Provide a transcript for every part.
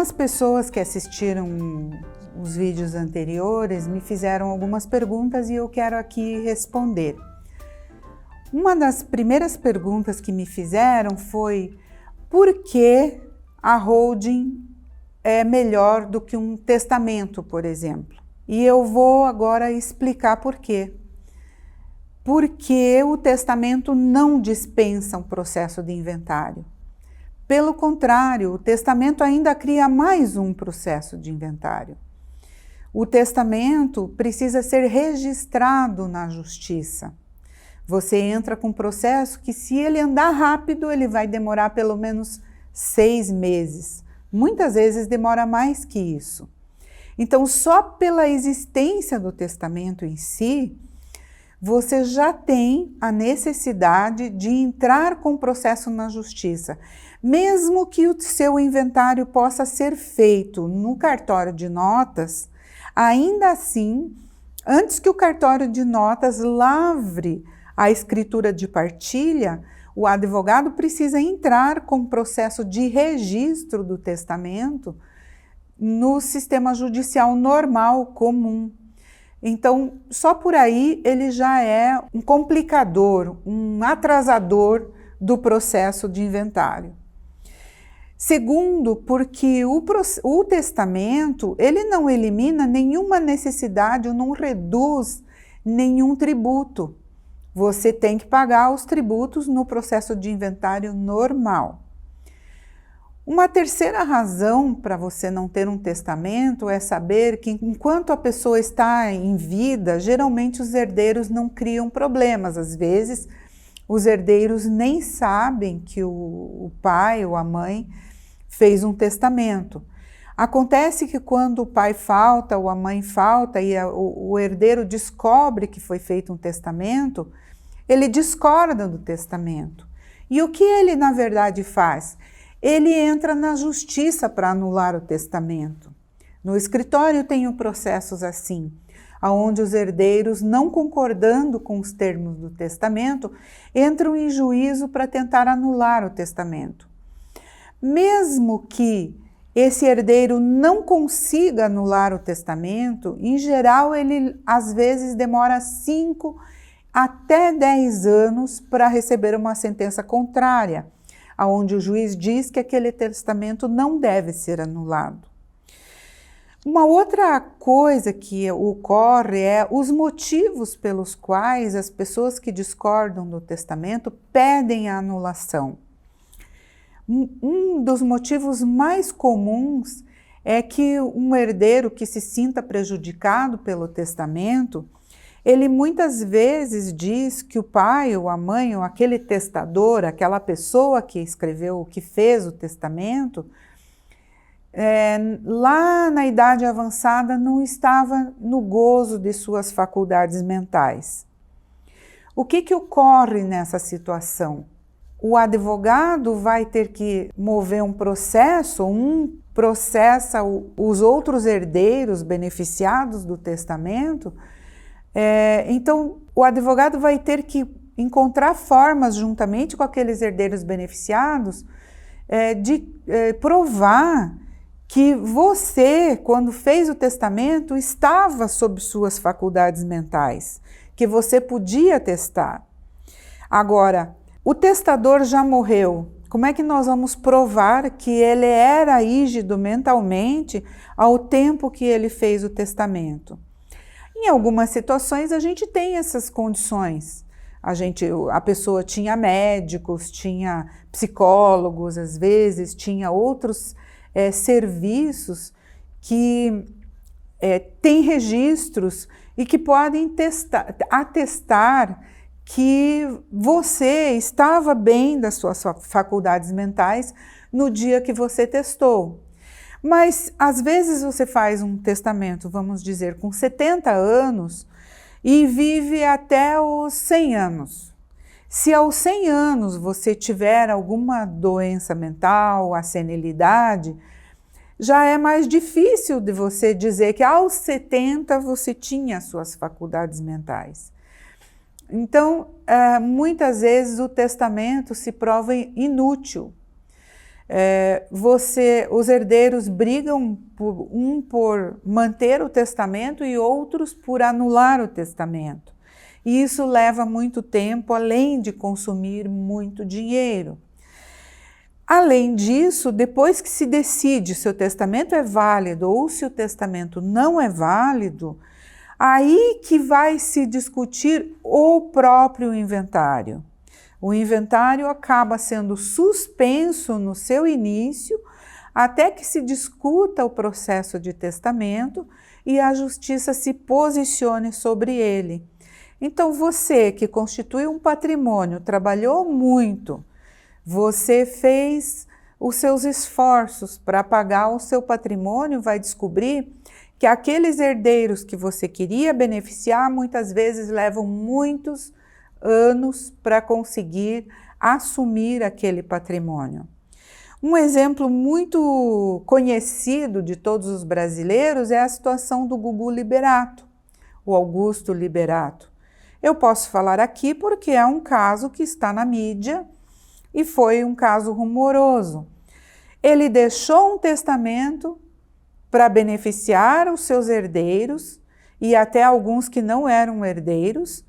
Algumas pessoas que assistiram os vídeos anteriores me fizeram algumas perguntas e eu quero aqui responder. Uma das primeiras perguntas que me fizeram foi: por que a holding é melhor do que um testamento, por exemplo? E eu vou agora explicar por quê. Porque o testamento não dispensa um processo de inventário. Pelo contrário, o testamento ainda cria mais um processo de inventário. O testamento precisa ser registrado na justiça. Você entra com um processo que, se ele andar rápido, ele vai demorar pelo menos 6 meses. Muitas vezes demora mais que isso. Então, só pela existência do testamento em si, você já tem a necessidade de entrar com o processo na justiça. Mesmo que o seu inventário possa ser feito no cartório de notas, ainda assim, antes que o cartório de notas lavre a escritura de partilha, o advogado precisa entrar com o processo de registro do testamento no sistema judicial normal, comum. Então, só por aí ele já é um complicador, um atrasador do processo de inventário. Segundo, porque o testamento, ele não elimina nenhuma necessidade ou não reduz nenhum tributo. Você tem que pagar os tributos no processo de inventário normal. Uma terceira razão para você não ter um testamento é saber que, enquanto a pessoa está em vida, geralmente os herdeiros não criam problemas. Às vezes, os herdeiros nem sabem que o pai ou a mãe fez um testamento. Acontece que quando o pai falta ou a mãe falta e o herdeiro descobre que foi feito um testamento, ele discorda do testamento. E o que ele, na verdade, faz? Ele entra na justiça para anular o testamento. No escritório tem processos assim, onde os herdeiros, não concordando com os termos do testamento, entram em juízo para tentar anular o testamento. Mesmo que esse herdeiro não consiga anular o testamento, em geral ele às vezes demora 5 até 10 anos para receber uma sentença contrária, onde o juiz diz que aquele testamento não deve ser anulado. Uma outra coisa que ocorre é os motivos pelos quais as pessoas que discordam do testamento pedem a anulação. Um dos motivos mais comuns é que um herdeiro que se sinta prejudicado pelo testamento, ele muitas vezes diz que o pai ou a mãe ou aquele testador, aquela pessoa que escreveu, que fez o testamento, lá na idade avançada não estava no gozo de suas faculdades mentais. O que ocorre nessa situação? O advogado vai ter que mover um processo, processa os outros herdeiros beneficiados do testamento. Então, o advogado vai ter que encontrar formas, juntamente com aqueles herdeiros beneficiados, de provar que você, quando fez o testamento, estava sob suas faculdades mentais, que você podia testar. Agora, o testador já morreu. Como é que nós vamos provar que ele era rígido mentalmente ao tempo que ele fez o testamento? Em algumas situações a gente tem essas condições. A pessoa tinha médicos, tinha psicólogos, às vezes tinha outros serviços que têm registros e que podem atestar que você estava bem das suas faculdades mentais no dia que você testou. Mas, às vezes, você faz um testamento, vamos dizer, com 70 anos e vive até os 100 anos. Se aos 100 anos você tiver alguma doença mental, a senilidade, já é mais difícil de você dizer que aos 70 você tinha as suas faculdades mentais. Então, muitas vezes o testamento se prova inútil. Os herdeiros brigam por manter o testamento e outros por anular o testamento. E isso leva muito tempo, além de consumir muito dinheiro. Além disso, depois que se decide se o testamento é válido ou se o testamento não é válido, aí que vai se discutir o próprio inventário. O inventário acaba sendo suspenso no seu início até que se discuta o processo de testamento e a justiça se posicione sobre ele. Então você que constitui um patrimônio, trabalhou muito, você fez os seus esforços para pagar o seu patrimônio, vai descobrir que aqueles herdeiros que você queria beneficiar muitas vezes levam muitos anos para conseguir assumir aquele patrimônio. Um exemplo muito conhecido de todos os brasileiros é a situação do Gugu Liberato, o Augusto Liberato. Eu posso falar aqui porque é um caso que está na mídia e foi um caso rumoroso. Ele deixou um testamento para beneficiar os seus herdeiros e até alguns que não eram herdeiros.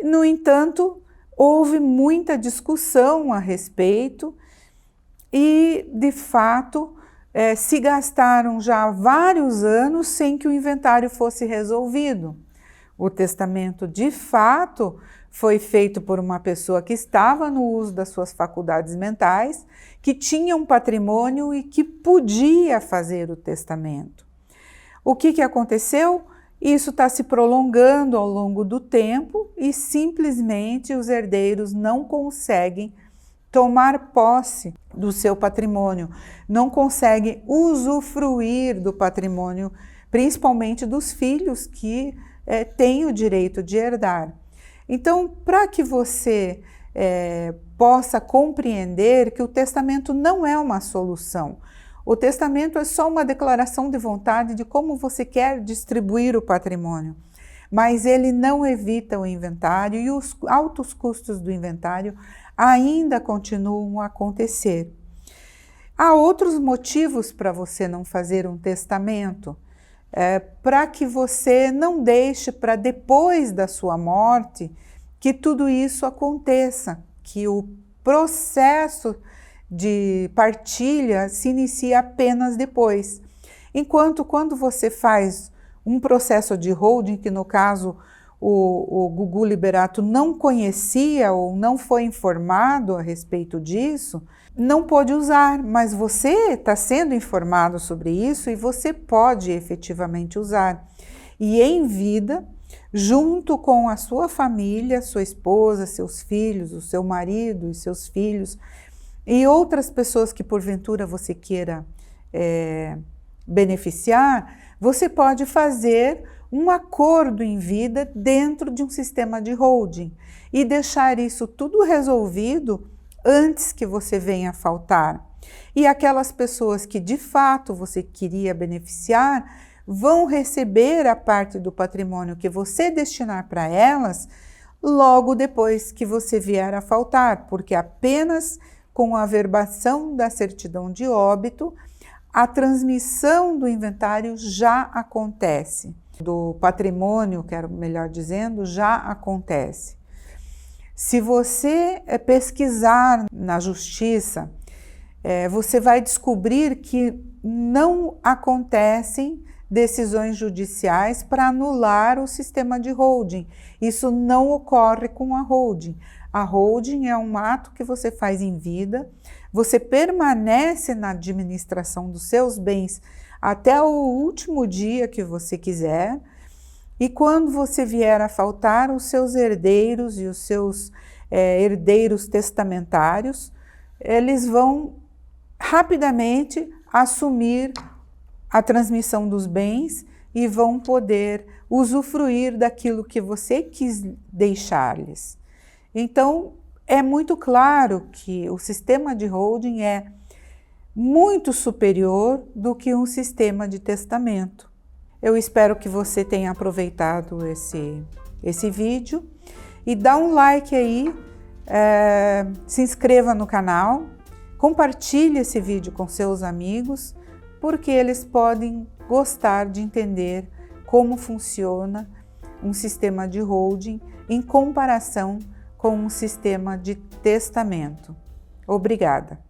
No entanto, houve muita discussão a respeito e, de fato, se gastaram já vários anos sem que o inventário fosse resolvido. O testamento, de fato, foi feito por uma pessoa que estava no uso das suas faculdades mentais, que tinha um patrimônio e que podia fazer o testamento. O que aconteceu? Isso está se prolongando ao longo do tempo e simplesmente os herdeiros não conseguem tomar posse do seu patrimônio, não conseguem usufruir do patrimônio, principalmente dos filhos que têm o direito de herdar. Então, para que você possa compreender que o testamento não é uma solução, o testamento é só uma declaração de vontade de como você quer distribuir o patrimônio, mas ele não evita o inventário e os altos custos do inventário ainda continuam a acontecer. Há outros motivos para você não fazer um testamento, para que você não deixe para depois da sua morte que tudo isso aconteça, que o processo de partilha se inicia apenas depois. Enquanto quando você faz um processo de holding, que no caso o Gugu Liberato não conhecia ou não foi informado a respeito disso, não pôde usar, mas você está sendo informado sobre isso e você pode efetivamente usar. E em vida, junto com a sua família, sua esposa, seus filhos, o seu marido e seus filhos, e outras pessoas que porventura você queira beneficiar, você pode fazer um acordo em vida dentro de um sistema de holding e deixar isso tudo resolvido antes que você venha a faltar. E aquelas pessoas que de fato você queria beneficiar vão receber a parte do patrimônio que você destinar para elas logo depois que você vier a faltar, porque apenas com a averbação da certidão de óbito, a transmissão do inventário já acontece. Do patrimônio, melhor dizendo, já acontece. Se você pesquisar na justiça, você vai descobrir que não acontecem decisões judiciais para anular o sistema de holding. Isso não ocorre com a holding. A holding é um ato que você faz em vida, você permanece na administração dos seus bens até o último dia que você quiser, e quando você vier a faltar, os seus herdeiros e os seus herdeiros testamentários, eles vão rapidamente assumir a transmissão dos bens e vão poder usufruir daquilo que você quis deixar-lhes. Então, é muito claro que o sistema de holding é muito superior do que um sistema de testamento. Eu espero que você tenha aproveitado esse vídeo e dá um like aí, se inscreva no canal, Compartilhe esse vídeo com seus amigos, porque eles podem gostar de entender como funciona um sistema de holding em comparação com um sistema de testamento. Obrigada!